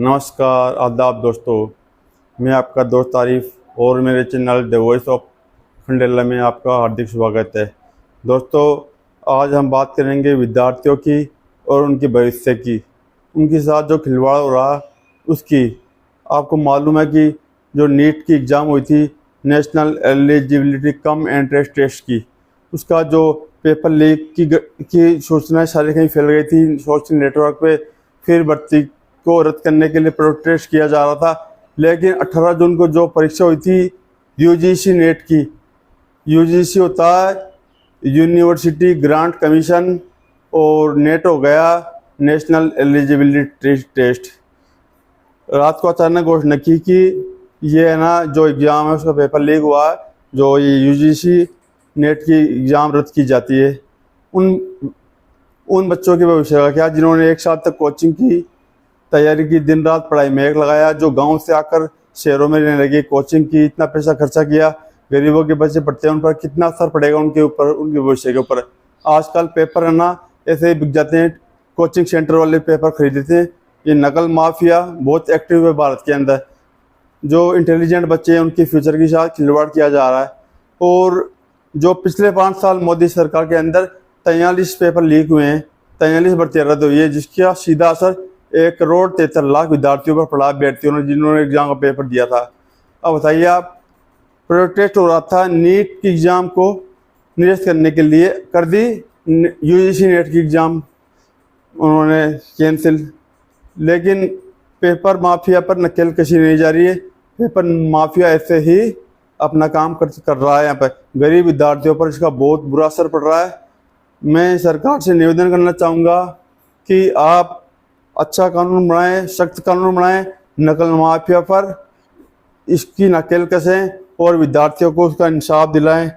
नमस्कार आदाब दोस्तों, मैं आपका दोस्त आरिफ और मेरे channel the voice of Khandela में आपका हार्दिक स्वागत है। दोस्तों, आज हम बात करेंगे विद्यार्थियों की और उनके भविष्य की, उनके साथ जो खिलवाड़ हो रहा उसकी। आपको मालूम है कि जो नीट की एग्ज़ाम हुई थी, national eligibility cum entrance test की, उसका जो पेपर लीक की सूचनाएं सारी कहीं फैल गई थी सोशल नेटवर्क पे। फिर भर्ती को रद्द करने के लिए प्रोटेस्ट किया जा रहा था, लेकिन 18 जून को जो परीक्षा हुई थी यूजीसी नेट की, यूजीसी होता है यूनिवर्सिटी ग्रांट कमीशन, और नेट हो गया नेशनल एलिजिबिलिटी टेस्ट। रात को अचानक घोषणा की कि ये है ना, जो एग्ज़ाम है उसका पेपर लीक हुआ है, जो ये यूजीसी नेट की एग्ज़ाम रद्द की जाती है। उन बच्चों के भविष्य का क्या जिन्होंने एक साल तक कोचिंग की तैयारी की, दिन रात पढ़ाई में एक लगाया, जो गांव से आकर शहरों में रहने लगे, कोचिंग की इतना पैसा खर्चा किया, गरीबों के बच्चे पढ़ते हैं, उन पर कितना असर पड़ेगा उनके ऊपर, उनके भविष्य के ऊपर। आजकल पेपर है ना ऐसे ही बिक जाते हैं, कोचिंग सेंटर वाले पेपर खरीदते हैं। ये नकल माफिया बहुत एक्टिव है भारत के अंदर। जो इंटेलिजेंट बच्चे हैं उनके फ्यूचर के साथ खिलवाड़ किया जा रहा है। और जो पिछले 5 साल मोदी सरकार के अंदर 43 पेपर लीक हुए हैं, 43 भर्तियाँ रद्द हुई है, जिसका सीधा असर 1,73,00,000 विद्यार्थियों पर पड़ा, अभ्यर्थियों ने जिन्होंने एग्जाम का पेपर दिया था। अब बताइए आप, प्रोटेस्ट हो रहा था नीट की एग्ज़ाम को निरस्त करने के लिए, कर दी यूजीसी नेट की एग्ज़ाम उन्होंने कैंसिल। लेकिन पेपर माफिया पर नकेल कशी नहीं जा रही है। पेपर माफिया ऐसे ही अपना काम कर रहा है। यहाँ पर गरीब विद्यार्थियों पर इसका बहुत बुरा असर पड़ रहा है। मैं सरकार से निवेदन करना चाहूँगा कि आप अच्छा कानून बनाएं, सख्त कानून बनाएं, नकल माफिया पर इसकी नकेल कसें और विद्यार्थियों को उसका इंसाफ दिलाएं।